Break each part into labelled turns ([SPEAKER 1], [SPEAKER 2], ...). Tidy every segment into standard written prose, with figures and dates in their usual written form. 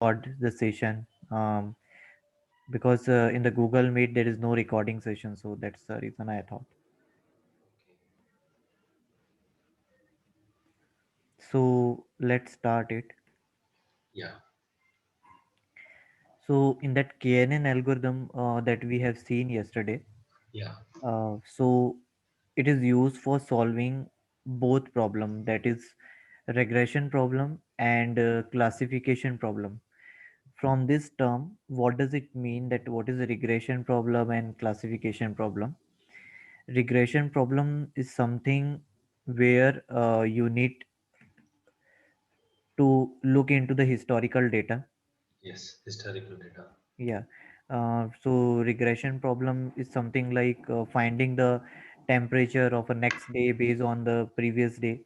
[SPEAKER 1] record the session because in the Google Meet there is no recording session, so that's the reason I thought. So let's start it.
[SPEAKER 2] Yeah,
[SPEAKER 1] So in that KNN algorithm that we have seen yesterday,
[SPEAKER 2] yeah,
[SPEAKER 1] so it is used for solving both problem, that is regression problem and classification problem. From this term, what does it mean, that what is a regression problem and classification problem? Regression problem is something where you need to look into the historical data.
[SPEAKER 2] yes, historical data.
[SPEAKER 1] Yeah. So regression problem is something like finding the temperature of a next day based on the previous day.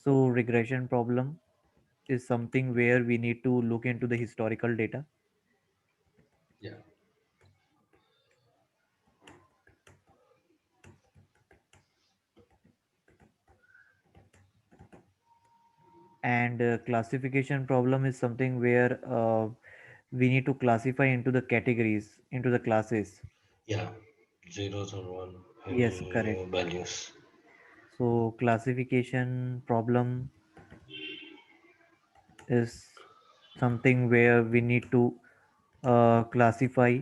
[SPEAKER 1] So regression problem is something where we need to look into the historical data.
[SPEAKER 2] Yeah,
[SPEAKER 1] And classification problem is something where we need to classify into the categories, into the classes.
[SPEAKER 2] yeah, zeros or one,
[SPEAKER 1] Yes,
[SPEAKER 2] any
[SPEAKER 1] correct.
[SPEAKER 2] values.
[SPEAKER 1] So classification problem is something where we need to classify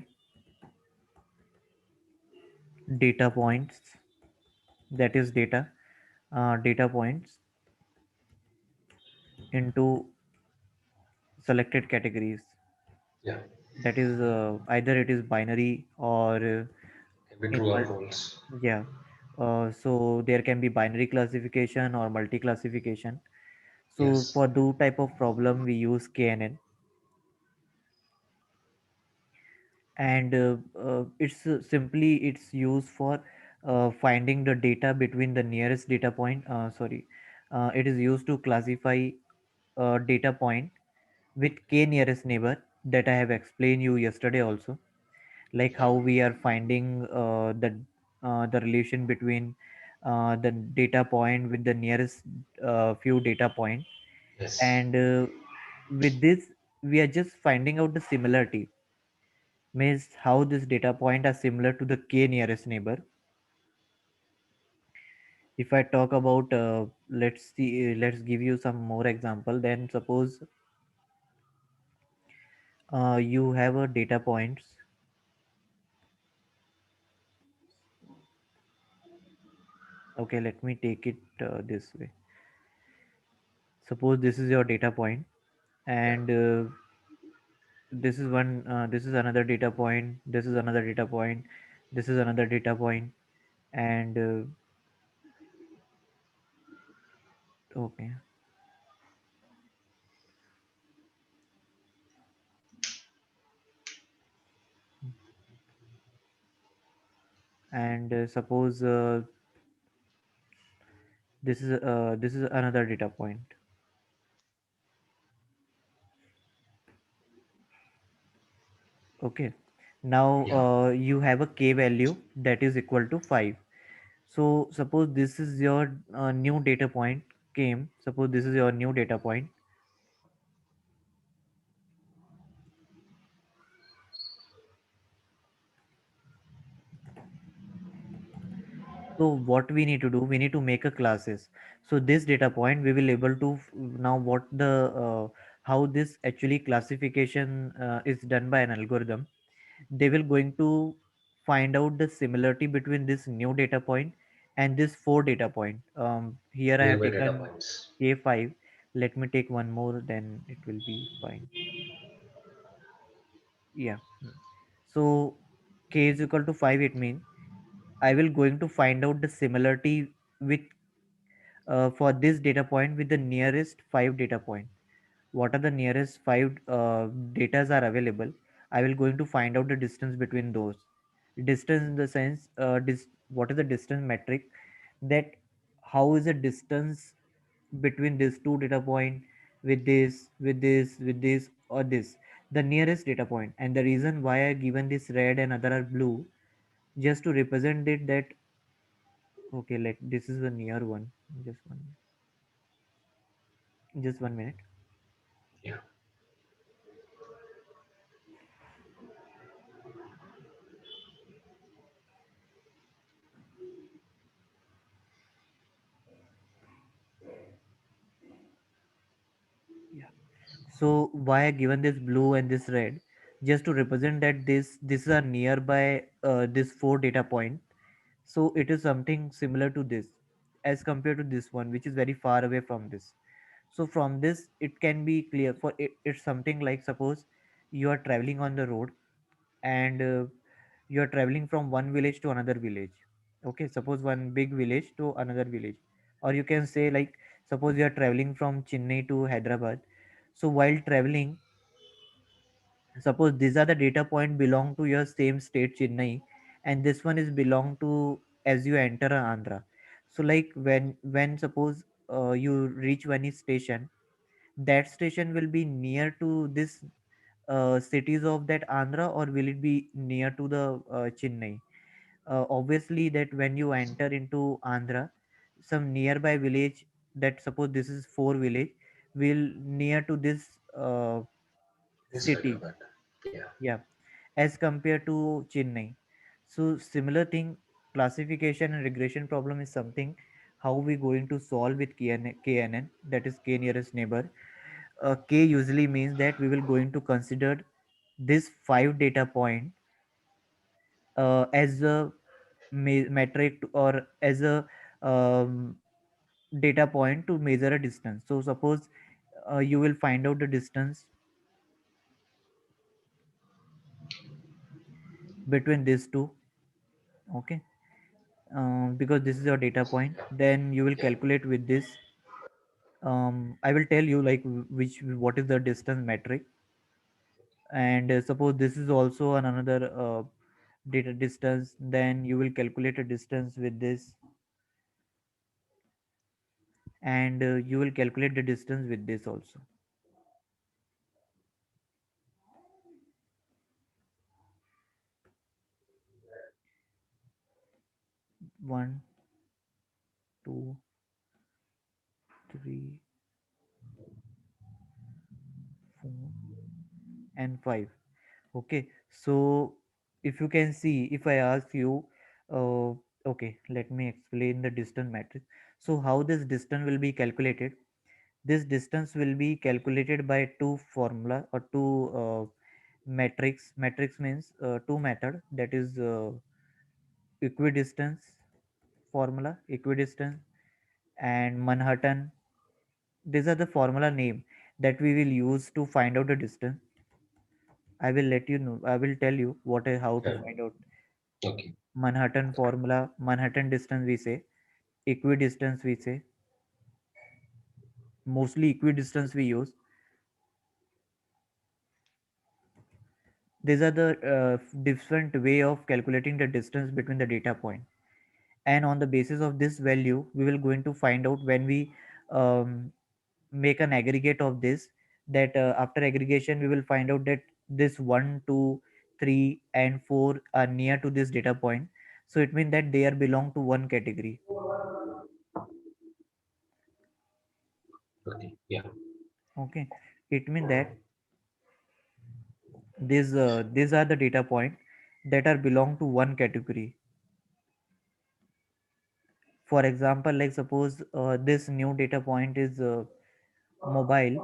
[SPEAKER 1] data points, that is data points into selected categories.
[SPEAKER 2] Yeah,
[SPEAKER 1] That is either it is binary or
[SPEAKER 2] can be
[SPEAKER 1] in
[SPEAKER 2] true or false.
[SPEAKER 1] yeah. So there can be binary classification or multi classification. So
[SPEAKER 2] Yes,
[SPEAKER 1] for do type of problem we use KNN. And it's used for finding the data between the nearest data point, it is used to classify data point with k nearest neighbor, that I have explained you yesterday also, like
[SPEAKER 2] yeah,
[SPEAKER 1] how we are finding the relation between the data point with the nearest few data point.
[SPEAKER 2] yes,
[SPEAKER 1] And with this we are just finding out the similarity, means how this data point are similar to the k nearest neighbor. If I talk about let's give you some more example. Then suppose you have a data points. Okay, let me take it this way. Suppose this is your data point,
[SPEAKER 2] yeah,
[SPEAKER 1] and this is another data point, this is another data point, this is another data point, and okay. And suppose this is another data point. Okay. Now
[SPEAKER 2] yeah,
[SPEAKER 1] you have a k value that is equal to 5. So suppose this is your new data point came. Suppose this is your new data point. So what we need to do, we need to make a classes. So this data point we will able to now what the how this actually classification is done by an algorithm. They will going to find out the similarity between this new data point and this four data point. Here I have
[SPEAKER 2] nearby data
[SPEAKER 1] taken
[SPEAKER 2] points.
[SPEAKER 1] k5. Let me take one more, then it will be fine. Yeah. So k is equal to 5, it means I will going to find out the similarity with for this data point with the nearest 5 data point. What are the nearest 5 datas are available? I will going to find out the distance between those. Distance in the sense what is the distance metric, that how is the distance between these two data point with this or this, the nearest data point. And the reason why I given this red and other are blue, just to represent it that okay, let this is the near one. just one minute.
[SPEAKER 2] Yeah,
[SPEAKER 1] So why I given this blue and this red, just to represent that this are nearby this four data point. So it is something similar to this as compared to this one which is very far away from this. So from this it can be clear for it, it's something like, suppose you are traveling on the road, and you are traveling from one village to another village. Okay, suppose one big village to another village, or you can say like, suppose you are traveling from Chennai to Hyderabad. So while traveling, suppose these are the data point belong to your same state Chennai, and this one is belong to as you enter Andhra. So like when suppose you reach one station, that station will be near to this cities of that Andhra, or will it be near to the Chennai? Obviously that when you enter into Andhra, some nearby village, that suppose this is four village, will near to this uh,
[SPEAKER 2] This
[SPEAKER 1] city.
[SPEAKER 2] Hyderabad. Yeah.
[SPEAKER 1] Yeah, as compared to Chennai. So similar thing, classification and regression problem is something how we going to solve with KNN, that is k nearest neighbor. K usually means that we will going to consider this five data point as a metric or as a um, data point to measure a distance. So suppose you will find out the distance between these two. Okay, because this is your data point, then you will
[SPEAKER 2] Yeah.
[SPEAKER 1] calculate with this. I will tell you like which what is the distance metric. And suppose this is also another data distance, then you will calculate a distance with this. And you will calculate the distance with this also. One, two, three, four, and five. Okay, so if you can see, if I ask you, uh, okay, let me explain the distance matrix. So how this distance will be calculated? This distance will be calculated by two formula or two metrics. Metrics means two method, that is equidistance formula, equidistance, and Manhattan. These are the formula name that we will use to find out the distance. I will let you know. I will tell you how to
[SPEAKER 2] Yeah.
[SPEAKER 1] find out
[SPEAKER 2] Okay.
[SPEAKER 1] Manhattan formula. Manhattan distance we say, equidistance we say. Mostly equidistance we use. These are the different way of calculating the distance between the data point. And on the basis of this value, we will going to find out when we um, make an aggregate of this, that after aggregation we will find out that this 1 2 3 and 4 are near to this data point. So it means that they are belong to one category.
[SPEAKER 2] Okay. Yeah.
[SPEAKER 1] Okay, it means that these are the data point that are belong to one category. For example, like suppose this new data point is mobile,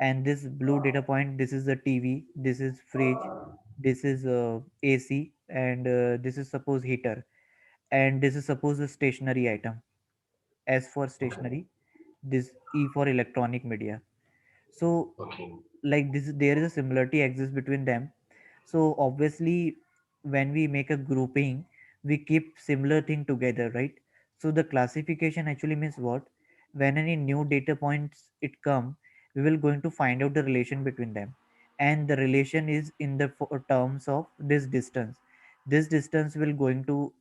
[SPEAKER 1] and this blue data point, this is the TV, this is fridge, this is AC, and this is suppose heater, and this is suppose a stationary item. S for stationary, this E for electronic media. So
[SPEAKER 2] Okay.
[SPEAKER 1] like this, there is a similarity exists between them. So obviously when we make a grouping, we keep similar thing together, right? So the classification actually means what? When any new data points it come, we will going to find out the relation between them, and the relation is in the terms of this distance. This distance will going to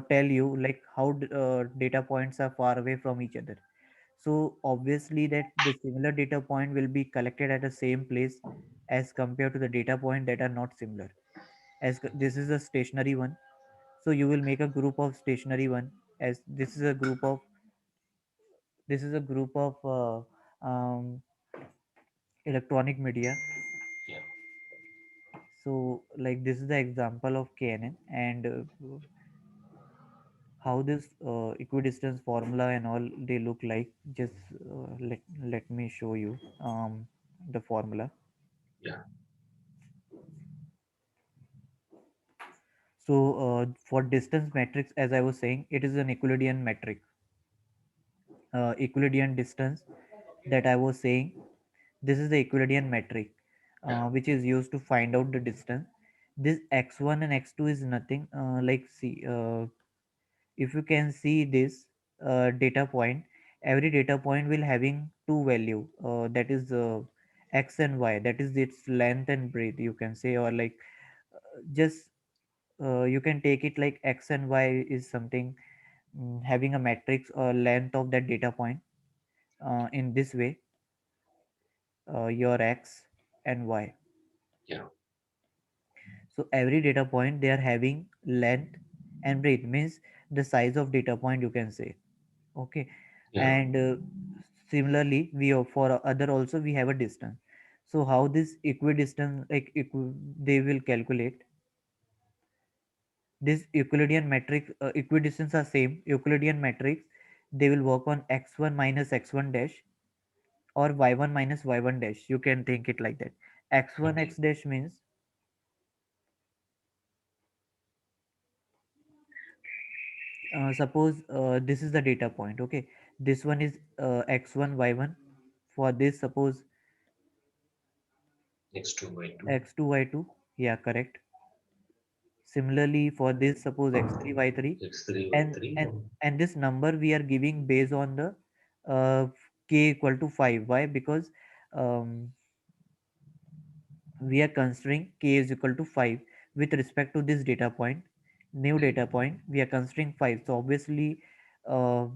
[SPEAKER 1] tell you like how data points are far away from each other. So obviously that the similar data point will be collected at the same place as compared to the data point that are not similar. This is a stationary one, so you will make a group of stationary one, as this is a group of electronic media.
[SPEAKER 2] Yeah.
[SPEAKER 1] So like this is the example of KNN, and how this equidistance formula and all they look like. Just let me show you. the formula.
[SPEAKER 2] Yeah.
[SPEAKER 1] So for distance matrix, as I was saying, it is an Euclidean metric, Euclidean distance that I was saying. This is the Euclidean metric,
[SPEAKER 2] Yeah.
[SPEAKER 1] which is used to find out the distance. This x1 and x2 is nothing. Like see, if you can see this data point, every data point will having two value. That is x and y. That is its length and breadth. You can say, or like just you can take it like x and y is something, having a matrix or length of that data point. In this way, your x and y.
[SPEAKER 2] Yeah.
[SPEAKER 1] So every data point they are having length and breadth, means the size of data point, you can say. Okay.
[SPEAKER 2] Yeah.
[SPEAKER 1] And similarly we for other also we have a distance. So how this equidistance, like they will calculate this Euclidean metric. Equidistance are same Euclidean metrics. They will work on x1 minus x1 dash, or y1 minus y1 dash, you can think it like that. X1
[SPEAKER 2] Okay.
[SPEAKER 1] x dash means, suppose this is the data point. Okay, this one is x1 y1. For this, suppose
[SPEAKER 2] X2 by 2.
[SPEAKER 1] x2 y2. Yeah, correct. Similarly for this, suppose x3 y3.
[SPEAKER 2] X3 by
[SPEAKER 1] and
[SPEAKER 2] 3.
[SPEAKER 1] and and this number we are giving based on the uh, k equal to 5. Why? Because um, we are considering k is equal to 5 with respect to this data point. New
[SPEAKER 2] Okay.
[SPEAKER 1] data point we are considering 5, so obviously uh,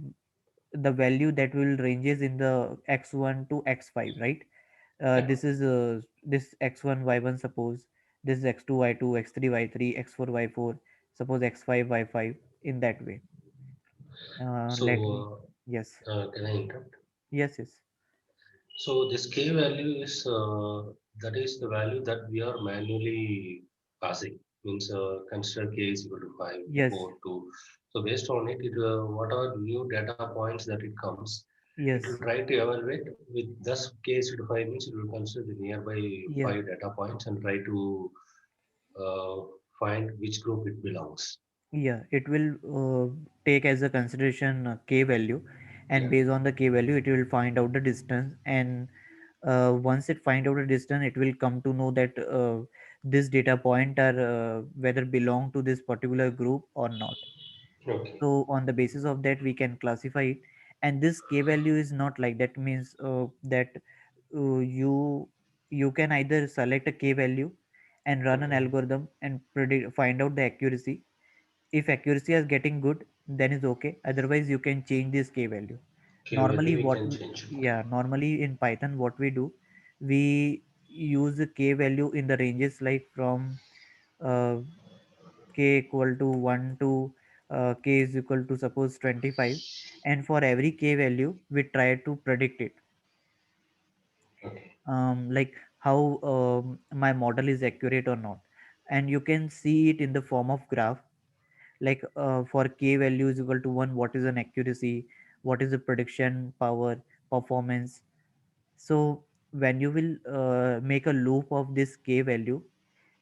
[SPEAKER 1] the value that will ranges in the x1 to x5, right?
[SPEAKER 2] Yeah.
[SPEAKER 1] This is this x1 y1, suppose this is x2 y2, x3 y3, x4 y4, suppose x5 y5, in that way. Let me.
[SPEAKER 2] So,
[SPEAKER 1] Yes.
[SPEAKER 2] can I interrupt?
[SPEAKER 1] Yes, yes.
[SPEAKER 2] So this K value is that is the value that we are manually passing. Means consider K is equal to 5,
[SPEAKER 1] Yes,
[SPEAKER 2] 4, 2. So based on it, what are new data points that it comes, it will
[SPEAKER 1] yes.
[SPEAKER 2] try to evaluate with thus K is equal to 5 means it will consider the nearby
[SPEAKER 1] Yeah,
[SPEAKER 2] 5 data points and try to uh, find which group it belongs.
[SPEAKER 1] yeah, it will take as a consideration k value, and
[SPEAKER 2] Yeah.
[SPEAKER 1] based on the k value it will find out the distance. And once it find out the distance, it will come to know that this data point are whether belong to this particular group or not.
[SPEAKER 2] Okay.
[SPEAKER 1] So on the basis of that we can classify it. And this k value is not like that, means that you can either select a k value and run an
[SPEAKER 2] Okay.
[SPEAKER 1] algorithm and predict, find out the accuracy. If accuracy is getting good, then is okay, otherwise you can change this k value.
[SPEAKER 2] K
[SPEAKER 1] Normally
[SPEAKER 2] value we
[SPEAKER 1] what
[SPEAKER 2] can
[SPEAKER 1] we,
[SPEAKER 2] change. Okay.
[SPEAKER 1] yeah, normally in Python what we do, we use the k value in the ranges like from uh, k equal to 1 to k is equal to suppose 25. And for every k value we try to predict it,
[SPEAKER 2] Okay.
[SPEAKER 1] like how my model is accurate or not. And you can see it in the form of graph, like for k value is equal to 1, what is an accuracy, what is the prediction power, performance. So when you will make a loop of this k value,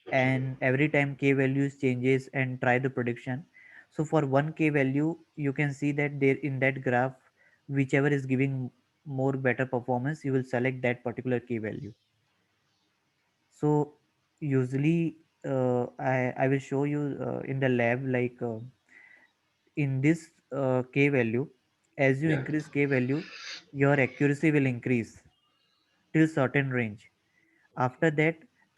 [SPEAKER 2] Okay.
[SPEAKER 1] and every time k values changes and try the prediction. So for 1 k value you can see that there in that graph, whichever is giving more better performance, you will select that particular k value. So usually I will show you in the lab, like in this k value, as you
[SPEAKER 2] Yeah.
[SPEAKER 1] increase k value, your accuracy will increase till certain range. After that,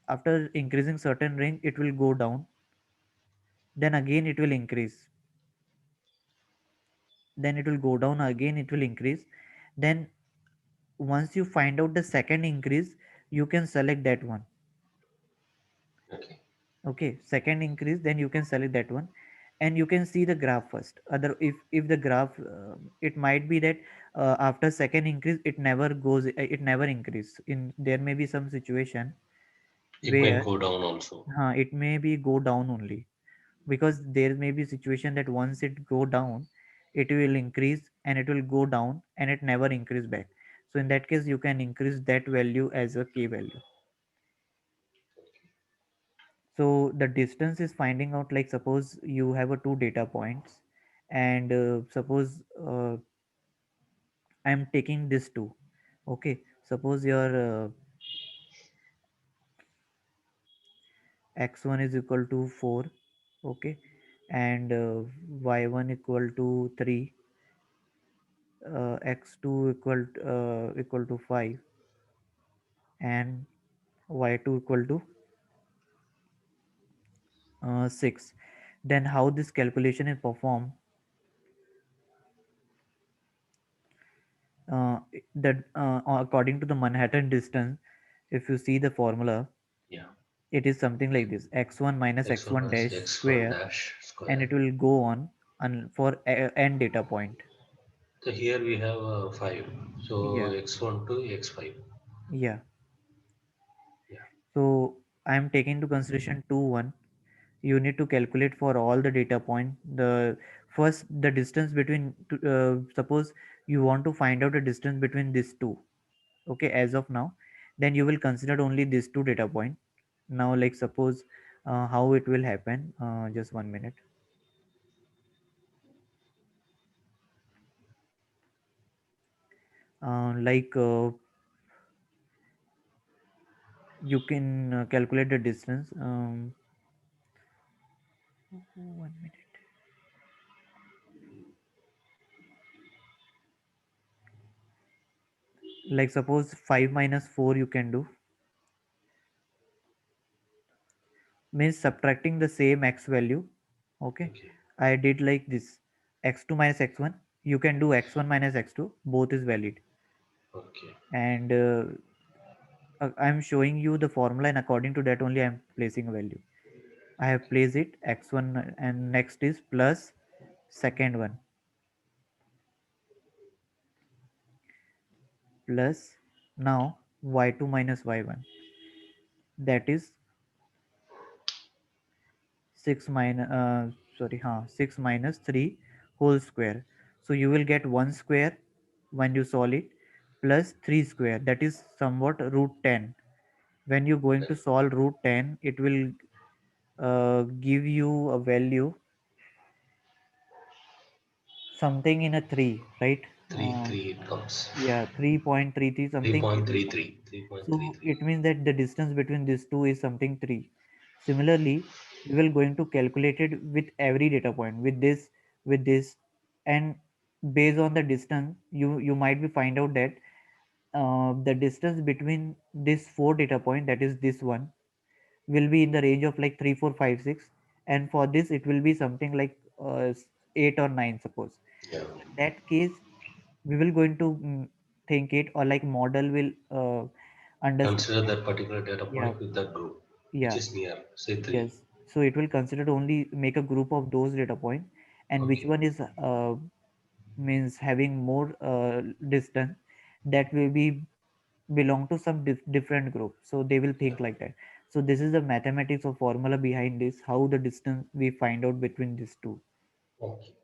[SPEAKER 1] after increasing certain range, it will go down, then again it will increase, then it will go down, again it will increase. Then once you find out the second increase, you can select that one.
[SPEAKER 2] Okay.
[SPEAKER 1] Okay, second increase, then you can select that one. And you can see the graph first. Other, if the graph it might be that after second increase it never goes, it never increase. In there may be some situation
[SPEAKER 2] It might
[SPEAKER 1] where
[SPEAKER 2] go down also.
[SPEAKER 1] it may be go down only, because there may be situation that once it go down, it will increase and it will go down and it never increase back. So in that case, you can increase that value as a key value. So the distance is finding out, like suppose you have a two data points, and suppose I'm taking this two. Okay, suppose your x1 is equal to 4. Okay, and y1 equal to 3, x2 equal to 5, and y2 equal to 6. Then how this calculation is performed, that according to the Manhattan distance, if you see the formula,
[SPEAKER 2] Yeah.
[SPEAKER 1] it is something like this: x1 minus
[SPEAKER 2] X1
[SPEAKER 1] x1
[SPEAKER 2] minus
[SPEAKER 1] dash
[SPEAKER 2] X1
[SPEAKER 1] square,
[SPEAKER 2] dash
[SPEAKER 1] and
[SPEAKER 2] square.
[SPEAKER 1] it will go on for n data point.
[SPEAKER 2] So here we have 5. So
[SPEAKER 1] Yeah,
[SPEAKER 2] X1 to X5.
[SPEAKER 1] yeah.
[SPEAKER 2] Yeah.
[SPEAKER 1] So I am taking into consideration 2 1. You need to calculate for all the data point the first the distance between suppose you want to find out the distance between these two. Okay, as of now, then you will consider only these two data point. Now, like suppose how it will happen, just 1 minute. Like you can calculate the distance, 1 minute. Like suppose 5 minus 4 you can do, means subtracting the same x value. Okay,
[SPEAKER 2] Okay.
[SPEAKER 1] I did like this: x2 minus x1. You can do x1 minus x2, both is valid.
[SPEAKER 2] Okay.
[SPEAKER 1] And I'm showing you the formula, and according to that only I'm placing a value. I have placed it x1, and next is plus second one plus now y2 minus y1, that is 6 minus 6 minus 3 whole square. So you will get 1 square when you solve it, plus 3 square, that is somewhat root 10. When you're going to solve root 10, it will give you a value something in a 3, right?
[SPEAKER 2] 3, 3 it comes.
[SPEAKER 1] Yeah, 3.33 something it will come.
[SPEAKER 2] 3.33.
[SPEAKER 1] So
[SPEAKER 2] 3.33.
[SPEAKER 1] it means that the distance between these two is something 3. Similarly, we will going to calculate it with every data point, with this, and based on the distance, you might be find out that the distance between this four data point, that is this one, will be in the range of like 3 4 5 6, and for this it will be something like 8 or 9, suppose.
[SPEAKER 2] Yeah.
[SPEAKER 1] So in that case, we will going to think it, or like model will understand
[SPEAKER 2] Consider
[SPEAKER 1] that.
[SPEAKER 2] that particular data
[SPEAKER 1] Yeah,
[SPEAKER 2] point with that group, which
[SPEAKER 1] yeah,
[SPEAKER 2] is near, say 3.
[SPEAKER 1] yes. So it will consider only make a group of those data point, and which
[SPEAKER 2] Okay.
[SPEAKER 1] one is means having more distance, that will be belong to some different group, so they will
[SPEAKER 2] Yeah.
[SPEAKER 1] think like that. So this is the mathematics or formula behind this, how the distance we find out between these two.
[SPEAKER 2] Okay.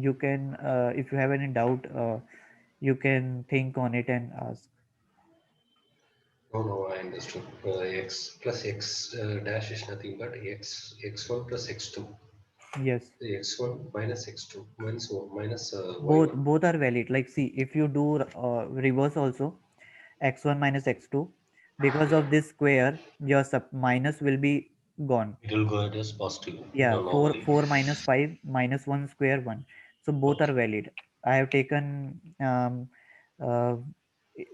[SPEAKER 1] You can if you have any doubt, you can think on it and ask.
[SPEAKER 2] No, no, I understood. X plus X dash is nothing but X1 plus X2.
[SPEAKER 1] Yes,
[SPEAKER 2] The X1 minus X2 minus Y1.
[SPEAKER 1] both are valid. Like see, if you do reverse also, x1 minus x2, because
[SPEAKER 2] Yeah.
[SPEAKER 1] of this square, your sub minus will be gone.
[SPEAKER 2] It will go as positive
[SPEAKER 1] Yeah, 4
[SPEAKER 2] normally.
[SPEAKER 1] 4 minus 5 minus 1 square 1. So both are
[SPEAKER 2] Okay.
[SPEAKER 1] valid. I have taken uh,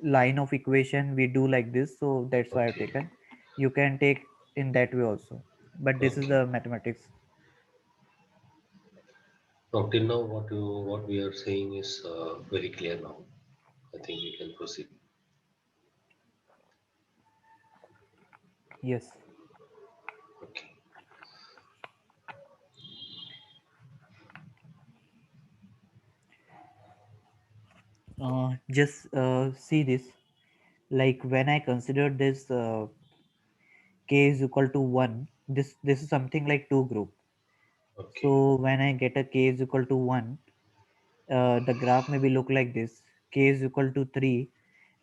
[SPEAKER 1] line of equation we do like this, so that's why I have
[SPEAKER 2] Okay.
[SPEAKER 1] taken. You can take in that way also, but this is
[SPEAKER 2] Okay.
[SPEAKER 1] the mathematics.
[SPEAKER 2] Now, till now, what we are saying is very clear now. I think we can proceed.
[SPEAKER 1] Yes.
[SPEAKER 2] Okay.
[SPEAKER 1] Just see this, like when I consider this k is equal to 1, this is something like two group.
[SPEAKER 2] Okay.
[SPEAKER 1] So when I get a k is equal to 1, the graph may be look like this: k is equal to 3,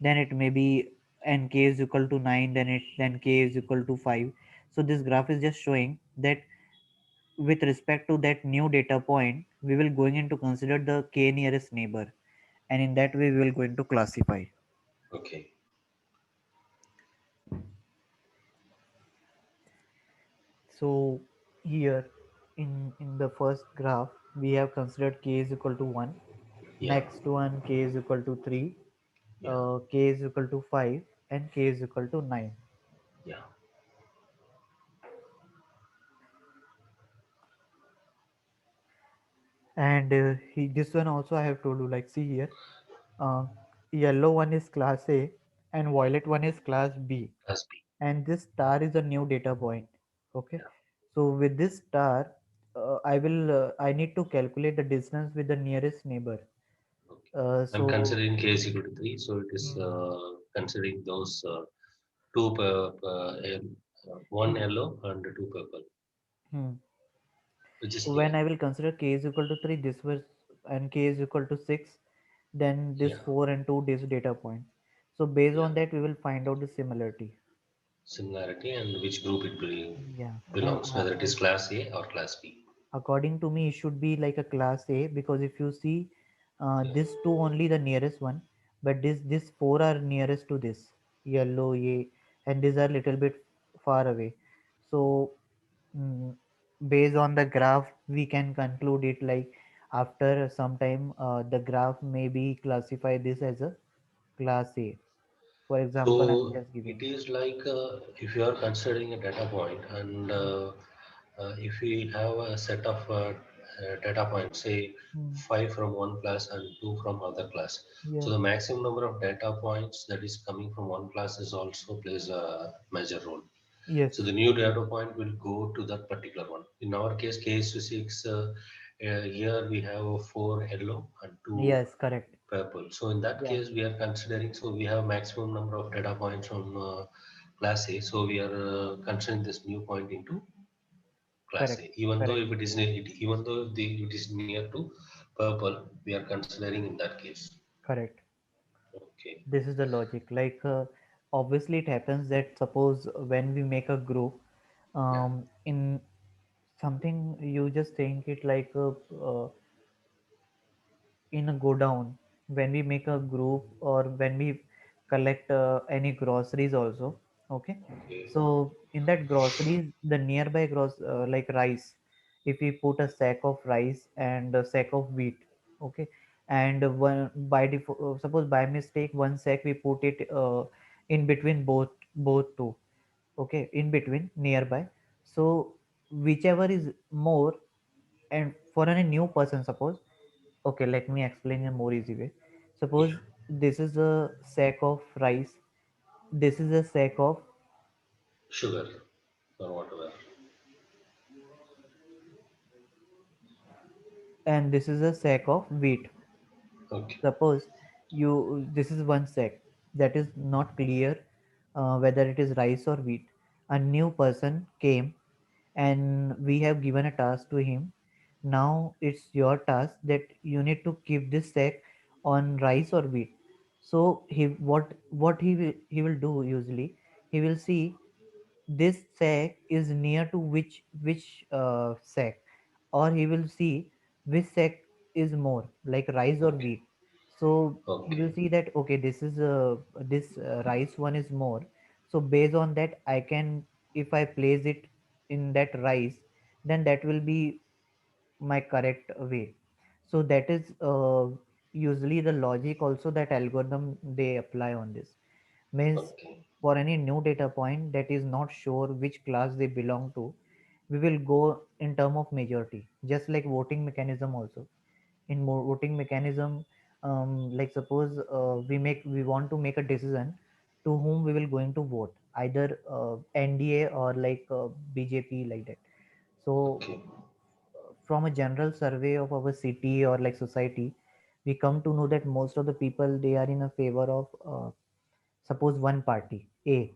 [SPEAKER 1] then it may be, and k is equal to 9, then k is equal to 5. So this graph is just showing that with respect to that new data point, we will going into consider the k nearest neighbor, and in that way we will going to classify.
[SPEAKER 2] Okay.
[SPEAKER 1] So here in the first graph we have considered k is equal to 1,
[SPEAKER 2] Yeah.
[SPEAKER 1] next one k is equal to 3,
[SPEAKER 2] Yeah.
[SPEAKER 1] k is equal to 5, and k is equal to 9.
[SPEAKER 2] Yeah.
[SPEAKER 1] And this one also I have told you, like, see here, uh, yellow one is class A and violet one is class B,
[SPEAKER 2] Plus B.
[SPEAKER 1] and this star is a new data point. Okay,
[SPEAKER 2] Yeah.
[SPEAKER 1] so with this star, I need to calculate the distance with the nearest neighbor.
[SPEAKER 2] Okay. I'm
[SPEAKER 1] So
[SPEAKER 2] considering k is equal to 3, so it is
[SPEAKER 1] hmm,
[SPEAKER 2] considering those two, one
[SPEAKER 1] hmm,
[SPEAKER 2] yellow and two purple,
[SPEAKER 1] hmm.
[SPEAKER 2] which is near.
[SPEAKER 1] When I will consider k is equal to 3, this was, and k is equal to 6, then this
[SPEAKER 2] Yeah.
[SPEAKER 1] 4 and 2 this data point. So based
[SPEAKER 2] Yeah.
[SPEAKER 1] on that, we will find out the similarity.
[SPEAKER 2] Similarity and which group it
[SPEAKER 1] Yeah, and
[SPEAKER 2] belongs, whether it is class A or class B.
[SPEAKER 1] according to me, it should be like a class A, because if you see,
[SPEAKER 2] Yeah.
[SPEAKER 1] this two only the nearest one, but this four are nearest to this yellow A, and these are little bit far away. So mm, based on the graph, we can conclude it like after some time, the graph may be classify this as a class A. For example, I'm
[SPEAKER 2] So
[SPEAKER 1] just
[SPEAKER 2] it
[SPEAKER 1] giving.
[SPEAKER 2] is like if you are considering a data point and if we have a set of data points, say
[SPEAKER 1] Hmm.
[SPEAKER 2] five from one class and two from other class. So
[SPEAKER 1] Yes.
[SPEAKER 2] the maximum number of data points that is coming from one class is also plays a major role. So
[SPEAKER 1] Yes.
[SPEAKER 2] the new data point will go to that particular one. In our case, case 6, here we have four yellow and two
[SPEAKER 1] Yes. Correct.
[SPEAKER 2] purple. So in that
[SPEAKER 1] Yeah.
[SPEAKER 2] case, we are considering, so we have maximum number of data points from class A. So we are considering this new point into class
[SPEAKER 1] Correct.
[SPEAKER 2] A. Even though
[SPEAKER 1] Correct.
[SPEAKER 2] if it is even though it is near to purple, we are considering in that case.
[SPEAKER 1] Correct.
[SPEAKER 2] Okay.
[SPEAKER 1] This is the logic, like, obviously it happens that suppose when we make a group,
[SPEAKER 2] Yeah.
[SPEAKER 1] in something, you just think it like, in a go down, when we make a group or when we collect any groceries also. Okay,
[SPEAKER 2] Okay.
[SPEAKER 1] so in that groceries, the nearby like rice, if we put a sack of rice and a sack of wheat. Okay, and one by default, suppose by mistake one sack we put it in between both two. Okay, in between nearby. So whichever is more, and for any new person, suppose, okay, let me explain in a more easy way.
[SPEAKER 2] Yeah.
[SPEAKER 1] Suppose this is a sack of rice, this is a sack of,
[SPEAKER 2] Sugar or whatever.
[SPEAKER 1] and this is a sack of wheat.
[SPEAKER 2] Okay.
[SPEAKER 1] Suppose you, this is one sack that is not clear whether it is rice or wheat. A new person came and we have given a task to him. Now it's your task that you need to keep this sack on rice or wheat. So he will do usually, he will see this sack is near to which sack, or he will see which sack is more, like rice or
[SPEAKER 2] Okay.
[SPEAKER 1] wheat. So he will
[SPEAKER 2] Okay.
[SPEAKER 1] see that, okay, this rice one is more. So based on that, I can, if I place it in that rice, then that will be my correct way. So that is usually the logic also that algorithm they apply on this. Means
[SPEAKER 2] Okay.
[SPEAKER 1] for any new data point that is not sure which class they belong to, we will go in term of majority, just like voting mechanism also. In voting mechanism, like suppose we want to make a decision to whom we will going to vote, either NDA or like BJP, like that. So
[SPEAKER 2] Okay.
[SPEAKER 1] from a general survey of our city or like society, we come to know that most of the people, they are in a favor of suppose one party A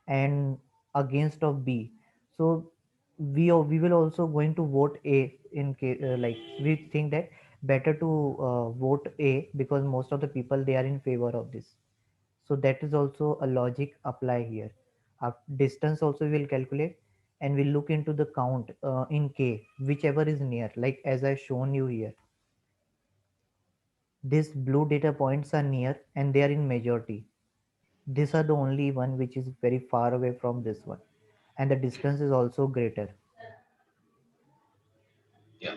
[SPEAKER 1] and against of B. So we will also going to vote A in case, like we think that Better to vote A because most of the people they are in favor of this. So that is also a logic apply here. Distance also will calculate, and we'll look into the count in K, whichever is near. Like as I shown you here, these blue data points are near and they are in majority. These are the only one which is very far away from this one, and the distance is also greater.
[SPEAKER 2] Yeah.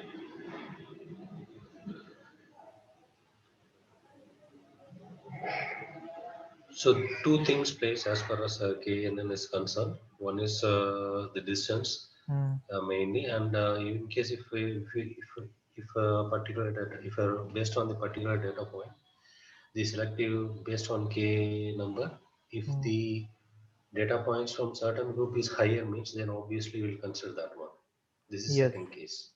[SPEAKER 2] So two things plays as far as KNN is concerned. One is the distance
[SPEAKER 1] Hmm.
[SPEAKER 2] mainly, and in case if a particular data, if based on the particular data point, the selective based on K number, if
[SPEAKER 1] Hmm.
[SPEAKER 2] the data points from certain group is higher means, then obviously we'll consider that one. This is
[SPEAKER 1] Yes.
[SPEAKER 2] second case.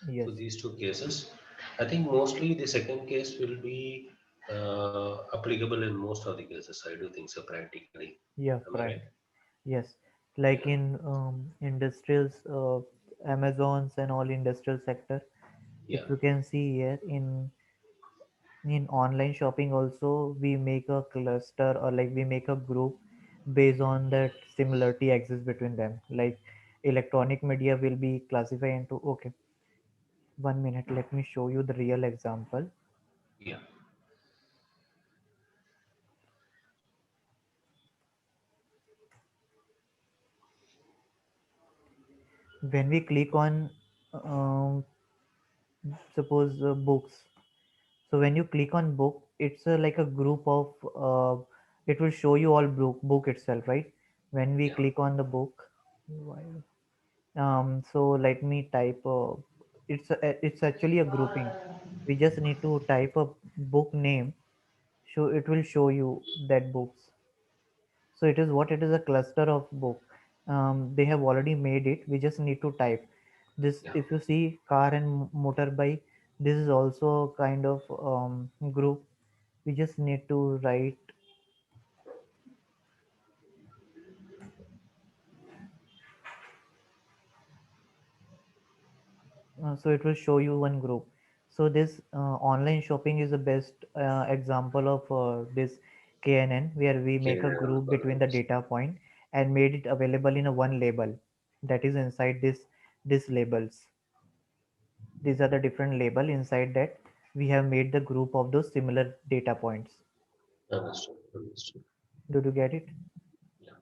[SPEAKER 1] Yes.
[SPEAKER 2] So these two cases, I think mostly the second case will be applicable in most of the cases. I do think so practically.
[SPEAKER 1] Yeah.
[SPEAKER 2] Am I right?
[SPEAKER 1] Right. Yes. Like
[SPEAKER 2] Yeah.
[SPEAKER 1] in industrials, Amazons and all industrial sector. If
[SPEAKER 2] Yeah.
[SPEAKER 1] you can see here in online shopping also we make a cluster, or like we make a group based on that similarity exists between them. Like electronic media will be classified into, okay, 1 minute, let me show you the real example.
[SPEAKER 2] Yeah.
[SPEAKER 1] When we click on um, suppose books, so when you click on book, it's like a group of it will show you all book itself, right? When we
[SPEAKER 2] Yeah.
[SPEAKER 1] click on the book, so let me type it's actually a grouping. We just need to type a book name, so it will show you that books. So it is what, it is a cluster of book. They have already made it, we just need to type this.
[SPEAKER 2] Yeah.
[SPEAKER 1] If you see car and motorbike, this is also a kind of group. We just need to write, so it will show you one group. So this online shopping is the best example of this KNN, where we make a
[SPEAKER 2] Okay.
[SPEAKER 1] group between the data point and made it available in a one label that is inside this labels. These are the different label inside that we have made the group of those similar data points.
[SPEAKER 2] Understood. Understood.
[SPEAKER 1] Did you get it?
[SPEAKER 2] Yeah.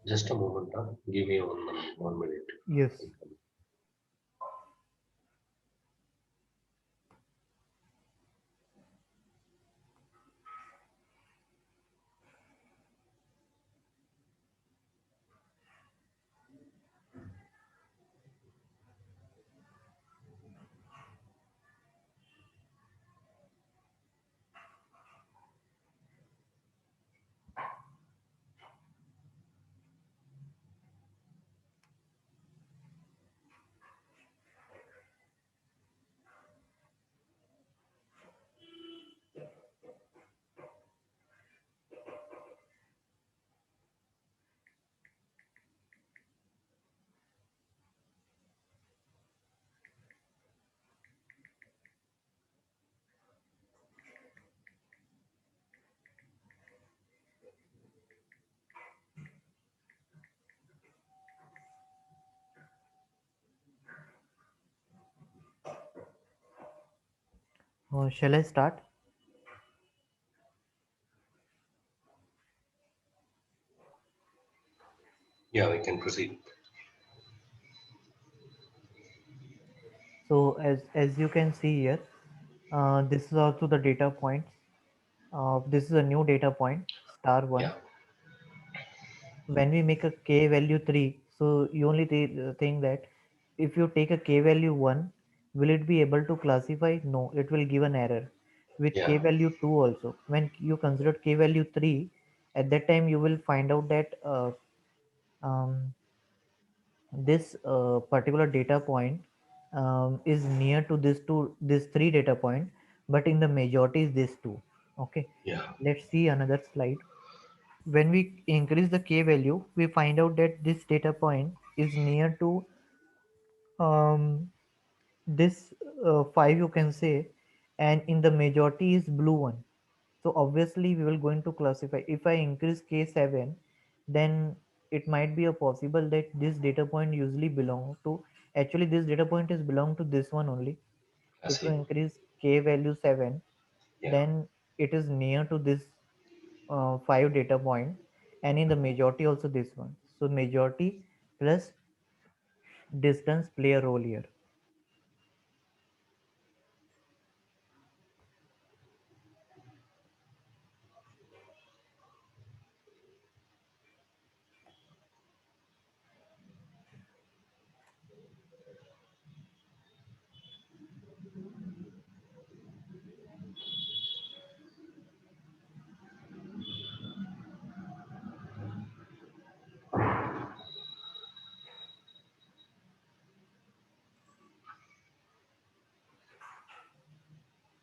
[SPEAKER 2] Just a moment. Huh? Give me 1 minute.
[SPEAKER 1] Yes. Shall I start?
[SPEAKER 2] Yeah, we can proceed.
[SPEAKER 1] So as you can see here, this is also the data points. This is a new data point, star
[SPEAKER 2] Yeah.
[SPEAKER 1] one. When we make a k value 3, so you only think that if you take a k value 1, will it be able to classify? No, it will give an error. With
[SPEAKER 2] Yeah.
[SPEAKER 1] k value 2 also, when you consider k value 3, at that time you will find out that this particular data point is near to this three data point, but in the majority is this two. Okay,
[SPEAKER 2] Yeah.
[SPEAKER 1] let's see another slide. When we increase the k value, we find out that this data point is near to um, this 5, you can say, and in the majority is blue one. So obviously we will going to classify. If I increase k7, then it might be a possible that this data point usually belong to, actually this data point is belong to this one only.
[SPEAKER 2] I
[SPEAKER 1] If you
[SPEAKER 2] see.
[SPEAKER 1] increase k value 7,
[SPEAKER 2] Yeah.
[SPEAKER 1] then it is near to this 5 data point, and in the majority also this one. So majority plus distance play a role here.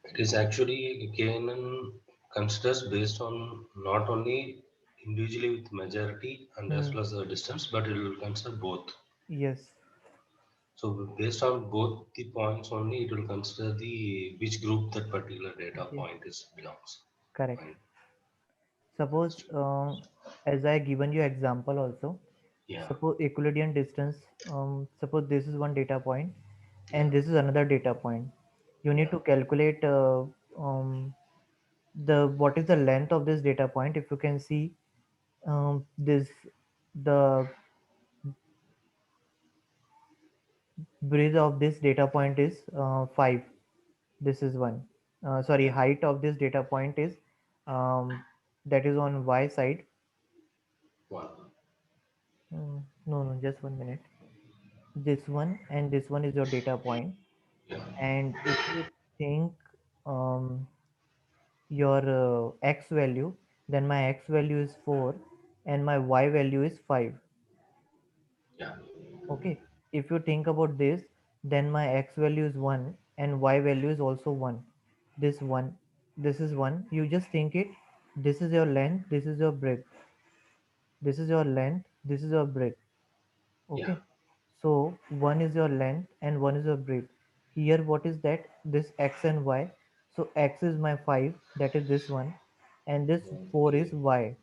[SPEAKER 2] It is actually KNN considers based on not only individually with majority and as
[SPEAKER 1] Hmm.
[SPEAKER 2] well as the distance, but it will consider both.
[SPEAKER 1] Yes.
[SPEAKER 2] So based on both the points only, it will consider the which group that particular data
[SPEAKER 1] Yes.
[SPEAKER 2] point is belongs.
[SPEAKER 1] Correct.
[SPEAKER 2] Fine.
[SPEAKER 1] Suppose, as I given you example also,
[SPEAKER 2] Yeah,
[SPEAKER 1] suppose Euclidean distance, suppose this is one data point
[SPEAKER 2] yeah,
[SPEAKER 1] and this is another data point. You need
[SPEAKER 2] yeah.
[SPEAKER 1] to calculate the what is the length of this data point. If you can see, this the breadth of this data point is 5. This is one. Sorry,
[SPEAKER 2] Yeah.
[SPEAKER 1] height of this data point is that is on y side.
[SPEAKER 2] One.
[SPEAKER 1] No, no, just 1 minute. This one and this one is your data point.
[SPEAKER 2] Yeah,
[SPEAKER 1] And if you think um, your x value, then my x value is 4 and my y value is 5.
[SPEAKER 2] yeah,
[SPEAKER 1] Okay, if you think about this, then my x value is 1 and y value is also 1. This 1, this is 1. You just think it, this is your length, this is your breadth, this is your length, this is your breadth.
[SPEAKER 2] yeah,
[SPEAKER 1] Okay, so one is your length and one is your breadth. Here what is that? This x and y. So x is my 5, that is this one, and this 4 is
[SPEAKER 2] okay.
[SPEAKER 1] y.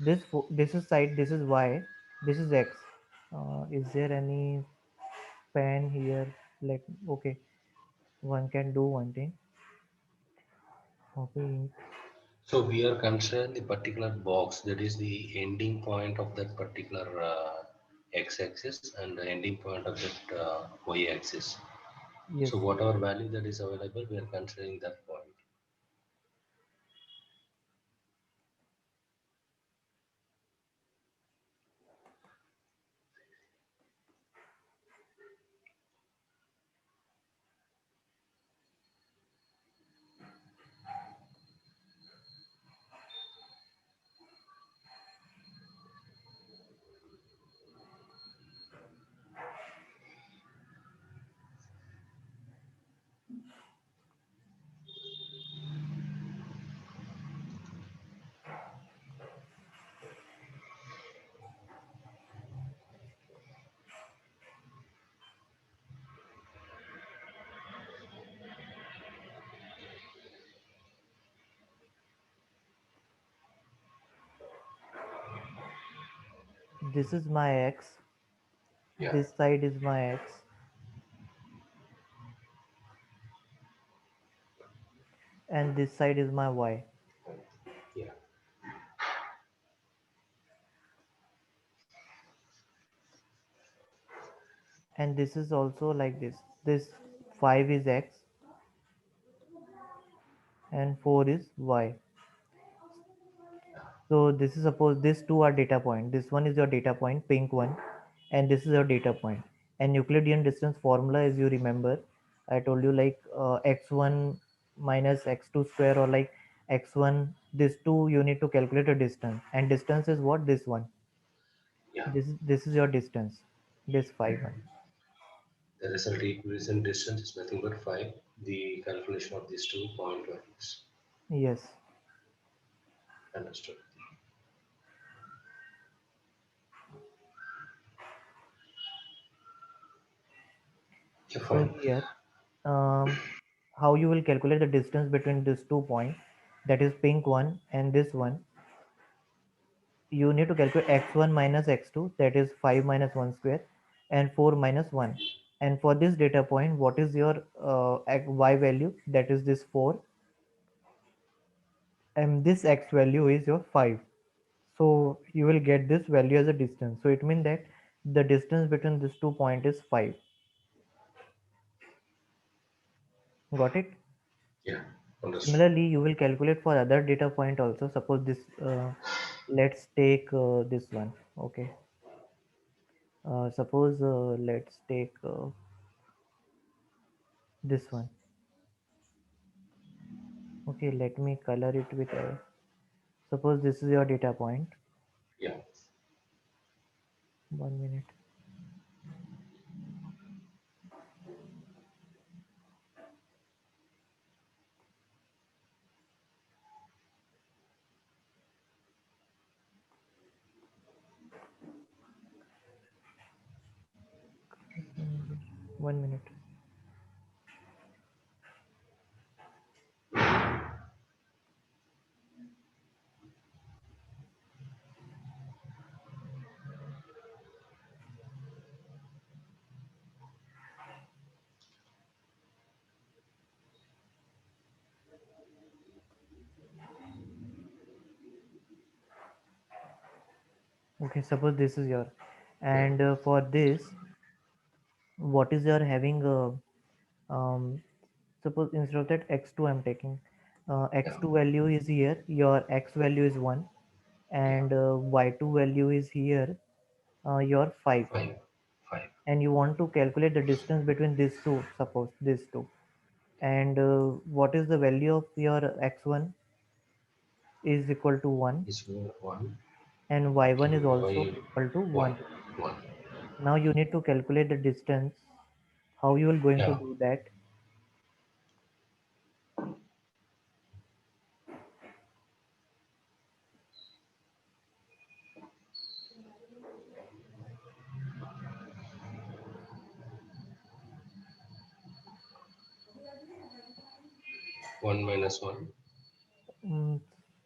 [SPEAKER 1] This is side, this is y, this is x. Is there any pen here? Let, okay, one can do one thing. Okay.
[SPEAKER 2] So we are considering the particular box that is the ending point of that particular x-axis and the ending point of that y-axis.
[SPEAKER 1] Yes.
[SPEAKER 2] So whatever value that is available, we are considering that point.
[SPEAKER 1] This is my x,
[SPEAKER 2] Yeah,
[SPEAKER 1] this side is my x, and this side is my y.
[SPEAKER 2] yeah,
[SPEAKER 1] And this is also like this 5 is x and 4 is y. So this is, suppose these two are data point, this one is your data point, pink one, and this is your data point. And Euclidean distance formula, as you remember, I told you, like x1 minus x2 square, or like x1, this two you need to calculate a distance, and distance is what, this one.
[SPEAKER 2] Yeah.
[SPEAKER 1] This is your distance, this 5 one.
[SPEAKER 2] The result equation distance is nothing but 5. The calculation of these 2 point values.
[SPEAKER 1] Yes.
[SPEAKER 2] Understood. Yeah,
[SPEAKER 1] So
[SPEAKER 2] fine.
[SPEAKER 1] here, um, how you will calculate the distance between these 2 points, that is pink one and this one. You need to calculate x1 minus x2, that is 5 minus 1 square, and 4 minus 1. And for this data point, what is your y value, that is this 4, and this x value is your 5. So you will get this value as a distance. So it means that the distance between these 2 points is 5. Got it?
[SPEAKER 2] Yeah, understood.
[SPEAKER 1] Similarly, you will calculate for other data point also. Suppose this, let's take this one. Okay. Suppose let's take this one. Okay, let me color it with suppose this is your data point.
[SPEAKER 2] Yeah.
[SPEAKER 1] 1 minute. Mm, 1 minute. Okay, suppose this is your,
[SPEAKER 2] Yeah.
[SPEAKER 1] and for this, what is your having um, suppose instead of that x2 I'm taking,
[SPEAKER 2] Yeah.
[SPEAKER 1] x2 value is here, your x value is 1,
[SPEAKER 2] Yeah.
[SPEAKER 1] and y2 value is here, your 5,
[SPEAKER 2] 5. 5.
[SPEAKER 1] and you want to calculate the distance between these two, suppose these two, and what is the value of your x1 is equal to 1,
[SPEAKER 2] Is 1.
[SPEAKER 1] and
[SPEAKER 2] Okay.
[SPEAKER 1] y1 is also
[SPEAKER 2] Y
[SPEAKER 1] equal to
[SPEAKER 2] 1.
[SPEAKER 1] 1.
[SPEAKER 2] 1.
[SPEAKER 1] Now you need to calculate the distance. How you will going to
[SPEAKER 2] Yeah.
[SPEAKER 1] do that?
[SPEAKER 2] 1 minus 1
[SPEAKER 1] Mm,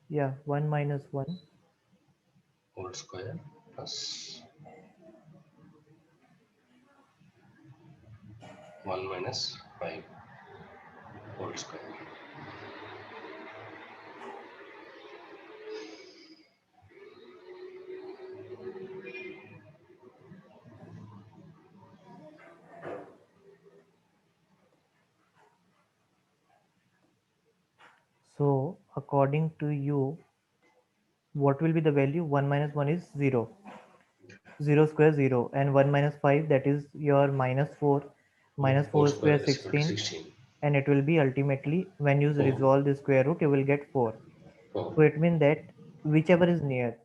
[SPEAKER 1] yeah, 1 minus 1.
[SPEAKER 2] whole square plus 1 minus 5 whole square.
[SPEAKER 1] So according to you, what will be the value? 1 minus 1 is 0. 0 square 0, and 1 minus 5, that is your minus 4.
[SPEAKER 2] Yeah.
[SPEAKER 1] Minus
[SPEAKER 2] Whole
[SPEAKER 1] 4
[SPEAKER 2] square
[SPEAKER 1] square
[SPEAKER 2] is equal to
[SPEAKER 1] 16,
[SPEAKER 2] 16.
[SPEAKER 1] and it will be ultimately when you
[SPEAKER 2] 4.
[SPEAKER 1] resolve the square root you will get 4.
[SPEAKER 2] 4.
[SPEAKER 1] So it means that whichever is near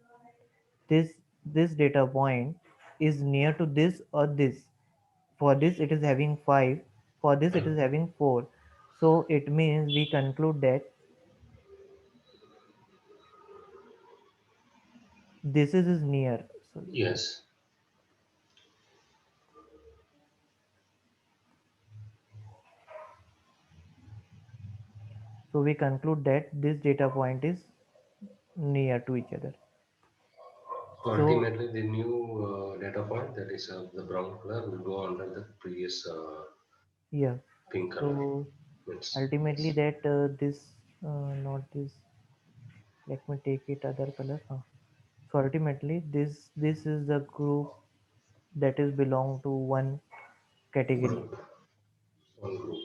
[SPEAKER 1] this, this data point is near to this or this. For this it is having 5, for this it
[SPEAKER 2] And
[SPEAKER 1] is having 4. So it means we conclude that this is near.
[SPEAKER 2] yes.
[SPEAKER 1] So we conclude that this data point is near to each other.
[SPEAKER 2] So
[SPEAKER 1] So
[SPEAKER 2] ultimately, the new data point that is the brown color will go under the previous
[SPEAKER 1] yeah,
[SPEAKER 2] pink color.
[SPEAKER 1] so
[SPEAKER 2] Means
[SPEAKER 1] ultimately
[SPEAKER 2] yes.
[SPEAKER 1] that this not this, let me take it other color. So ultimately this is the group that is belong to one category.
[SPEAKER 2] Group. One group.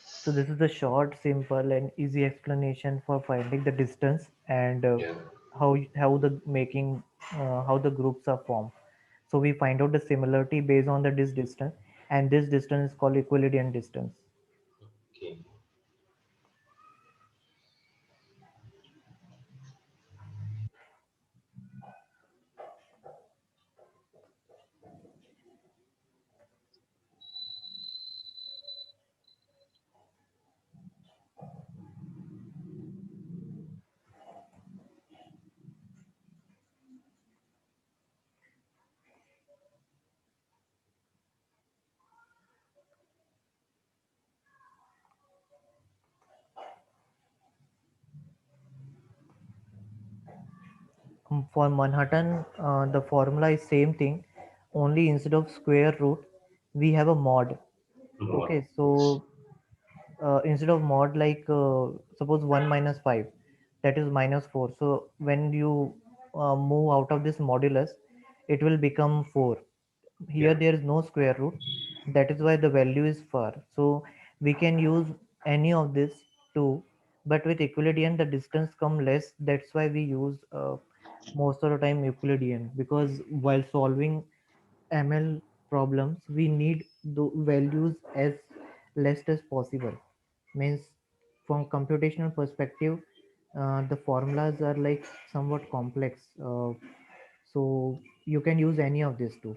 [SPEAKER 1] So this is the short, simple, and easy explanation for finding the distance, and
[SPEAKER 2] Yeah.
[SPEAKER 1] how the making how the groups are formed. So we find out the similarity based on the this distance, and this distance is called Euclidean distance.
[SPEAKER 2] Okay.
[SPEAKER 1] For Manhattan, the formula is same thing. Only instead of square root, we have a mod.
[SPEAKER 2] Mod.
[SPEAKER 1] Okay, so instead of mod, like suppose 1 minus 5, that is minus 4. So when you move out of this modulus, it will become 4. Here
[SPEAKER 2] Yeah.
[SPEAKER 1] there is no square root, that is why the value is far. So we can use any of this too, but with Euclidean the distance come less. That's why we use most of the time Euclidean, because while solving ML problems we need the values as less as possible. Means from computational perspective, the formulas are like somewhat complex, so you can use any of these two,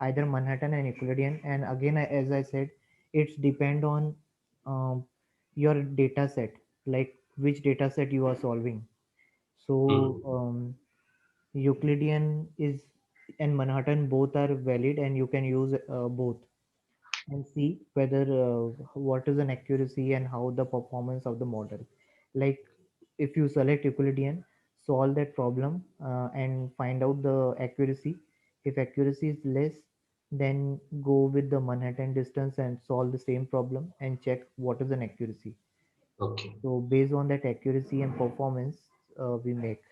[SPEAKER 1] either Manhattan and Euclidean. And again, as I said, it's depend on um, your data set, like which data set you are solving. So
[SPEAKER 2] Mm.
[SPEAKER 1] Euclidean is and Manhattan both are valid, and you can use both and see whether what is an accuracy and how the performance of the model. Like if you select Euclidean, solve that problem and find out the accuracy. If accuracy is less, then go with the Manhattan distance and solve the same problem and check what is an accuracy.
[SPEAKER 2] Okay.
[SPEAKER 1] So based on that accuracy and performance, we make.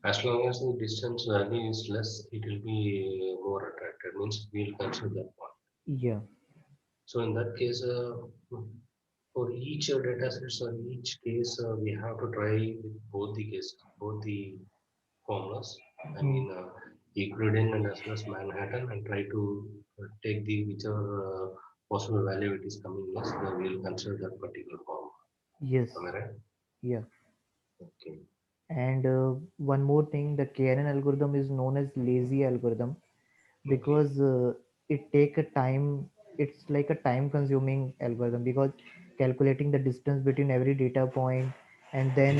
[SPEAKER 2] As long as the distance value is less, it will be more attracted. Means we'll consider that one.
[SPEAKER 1] Yeah.
[SPEAKER 2] So in that case, for each data sets or each case, we have to try with both the cases, both the formulas. I
[SPEAKER 1] Hmm.
[SPEAKER 2] mean, Euclidean and as well as Manhattan, and try to take the whichever possible value it is coming less, then we'll consider that particular form.
[SPEAKER 1] Yes.
[SPEAKER 2] Am I right?
[SPEAKER 1] Yeah.
[SPEAKER 2] Okay.
[SPEAKER 1] And one more thing, the KNN algorithm is known as lazy algorithm
[SPEAKER 2] Okay.
[SPEAKER 1] because it take a time. It's like a time consuming algorithm, because calculating the distance between every data point and then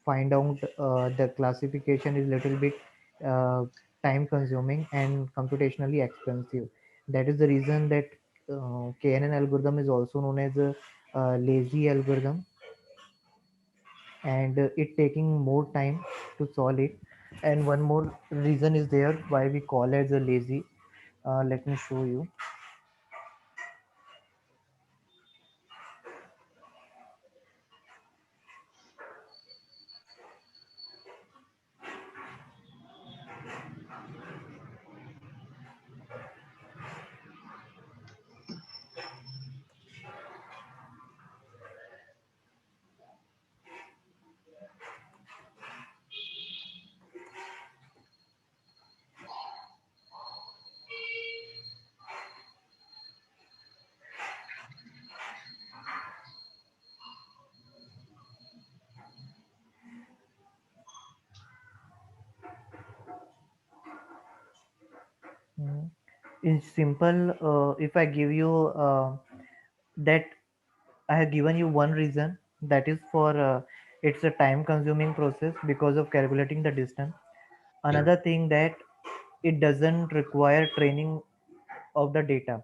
[SPEAKER 1] find out the classification is little bit uh, time consuming and computationally expensive. That is the reason that KNN algorithm is also known as a lazy algorithm, and it taking more time to solve it. And one more reason is there why we call it as a lazy. Let me show you. Mhm. In simple, if I give you that I have given you one reason, that is for it's a time consuming process because of calculating the distance.
[SPEAKER 2] Yeah.
[SPEAKER 1] Another thing that it doesn't require training of the data.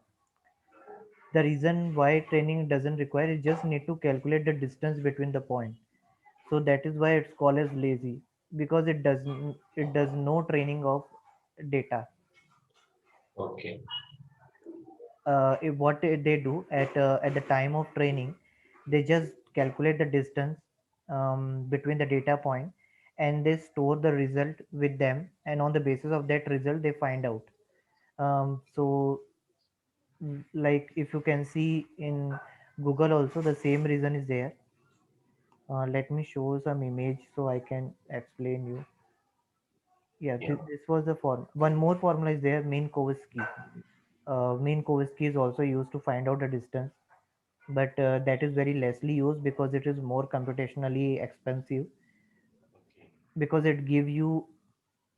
[SPEAKER 1] The reason why training doesn't require is just need to calculate the distance between the point. So that is why it's called as lazy, because it does no training of data.
[SPEAKER 2] Okay.
[SPEAKER 1] What they do at the time of training, they just calculate the distance between the data point, and they store the result with them, and on the basis of that result they find out. Like if you can see in Google also, the same reason is there. Let me show some image so I can explain you. Yeah,
[SPEAKER 2] Yeah.
[SPEAKER 1] this was the form. One more formula is there, Minkowski. Minkowski is also used to find out the distance, but that is very lessly used because it is more computationally expensive,
[SPEAKER 2] Okay.
[SPEAKER 1] because it gives you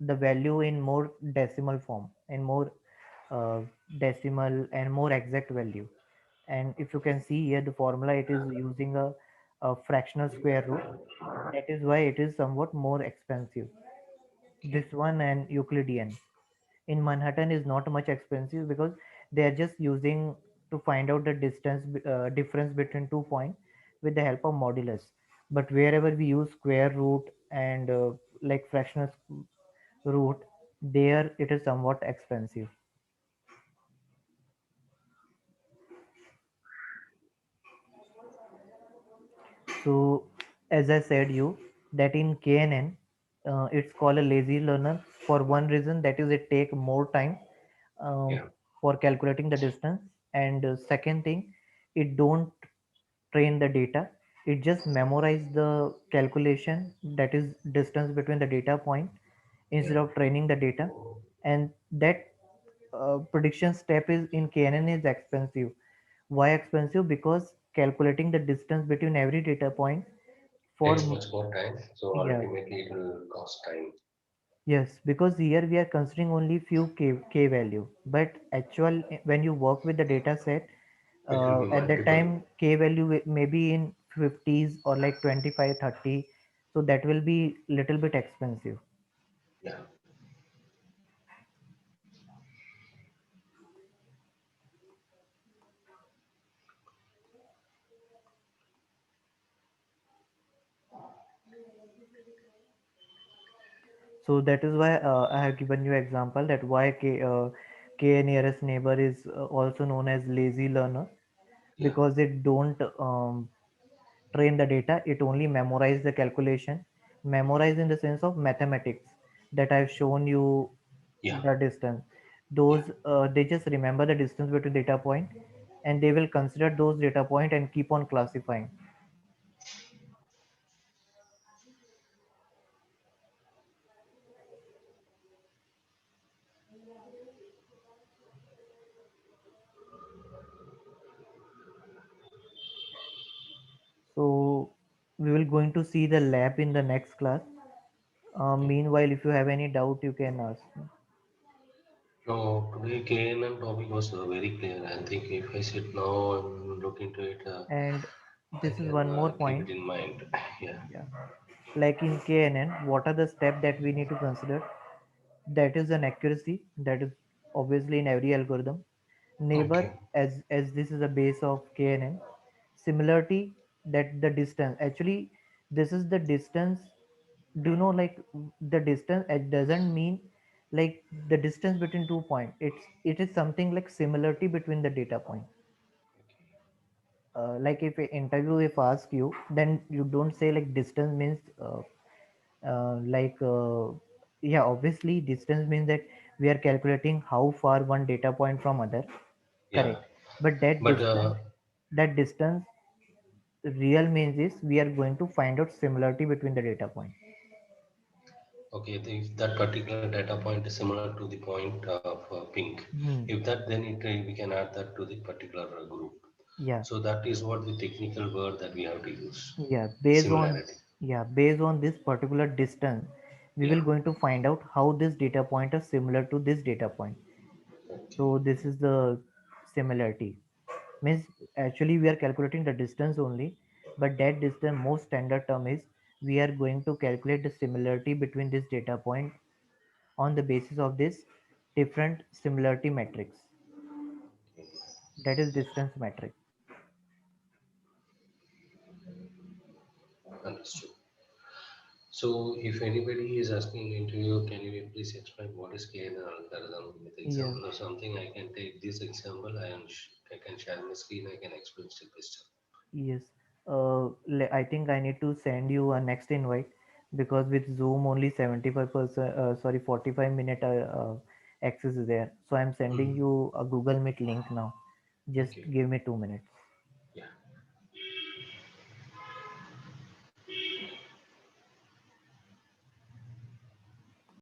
[SPEAKER 1] the value in more decimal form, in more uh, decimal and more exact value. And if you can see here the formula, it is using a fractional square root. That is why it is somewhat more expensive,
[SPEAKER 2] Okay.
[SPEAKER 1] this one. And Euclidean in Manhattan is not much expensive because they are just using to find out the distance difference between 2 points with the help of modulus. but wherever we use square root and like fractional root, there it is somewhat expensive. So as I said you that in KNN, it's called a lazy learner for one reason, that is it take more time um,
[SPEAKER 2] Yeah.
[SPEAKER 1] for calculating the distance. And second thing, it don't train the data, it just memorize the calculation, that is distance between the data point, instead
[SPEAKER 2] Yeah.
[SPEAKER 1] of training the data. And that prediction step is in KNN is expensive. Why expensive? Because calculating the distance between every data point for
[SPEAKER 2] Takes much more time, so
[SPEAKER 1] yeah,
[SPEAKER 2] ultimately it will cost time.
[SPEAKER 1] yes, because here we are considering only few k value, but actual when you work with the data set,
[SPEAKER 2] It will be
[SPEAKER 1] at that
[SPEAKER 2] multiple.
[SPEAKER 1] time k value may be in 50s or like 25, 30, so that will be little bit expensive.
[SPEAKER 2] Yeah.
[SPEAKER 1] So that is why I have given you example that why k nearest neighbor is also known as lazy learner,
[SPEAKER 2] Yeah.
[SPEAKER 1] because it don't train the data, it only memorize the calculation, memorize in the sense of mathematics, that I've shown you
[SPEAKER 2] Yeah.
[SPEAKER 1] the distance.
[SPEAKER 2] Yeah.
[SPEAKER 1] Those they just remember the distance between data point, and they will consider those data point and keep on classifying. So we will going to see the lab in the next class.
[SPEAKER 2] Okay.
[SPEAKER 1] Meanwhile, if you have any doubt, you can ask me.
[SPEAKER 2] No, today KNN topic was very clear. I think if I sit now and look into it,
[SPEAKER 1] And
[SPEAKER 2] I
[SPEAKER 1] this is
[SPEAKER 2] can
[SPEAKER 1] one more
[SPEAKER 2] keep
[SPEAKER 1] point.
[SPEAKER 2] it in mind. Yeah.
[SPEAKER 1] Yeah, like in KNN, what are the steps that we need to consider? That is an accuracy, that is obviously in every algorithm. Neighbor,
[SPEAKER 2] Okay.
[SPEAKER 1] as this is a base of KNN. Similarity, that the distance, actually this is the distance. Do you know, like, the distance, it doesn't mean like the distance between 2 points, it is something like similarity between the data point. Like if a interview if ask you, then you don't say like distance means like yeah, obviously distance means that we are calculating how far one data point from other,
[SPEAKER 2] Yeah.
[SPEAKER 1] correct. But that
[SPEAKER 2] But
[SPEAKER 1] distance, that distance real means is we are going to find out similarity between the data point.
[SPEAKER 2] okay, if that particular data point is similar to the point of pink,
[SPEAKER 1] Hmm.
[SPEAKER 2] if that, then we can add that to the particular group.
[SPEAKER 1] Yeah,
[SPEAKER 2] So that is what the technical word that we have to use.
[SPEAKER 1] yeah, based on,
[SPEAKER 2] Similarity.
[SPEAKER 1] yeah, based on this particular distance, we
[SPEAKER 2] Yeah.
[SPEAKER 1] will going to find out how this data point is similar to this data point.
[SPEAKER 2] Okay.
[SPEAKER 1] So this is the similarity. Means actually we are calculating the distance only, but that distance most standard term is we are going to calculate the similarity between this data point on the basis of this different similarity matrix.
[SPEAKER 2] Okay.
[SPEAKER 1] That is distance metric.
[SPEAKER 2] Understood. So if anybody is asking in interview, can you please explain what is KNN algorithm with
[SPEAKER 1] Yeah.
[SPEAKER 2] example or something? I can take this example and I can share my screen. I can explain step by step.
[SPEAKER 1] Yes. I think I need to send you a next invite, because with Zoom only 75%, sorry, 45-minute access is there. So I'm sending
[SPEAKER 2] Mm.
[SPEAKER 1] you a Google Meet link now. Just
[SPEAKER 2] Okay.
[SPEAKER 1] give me 2 minutes.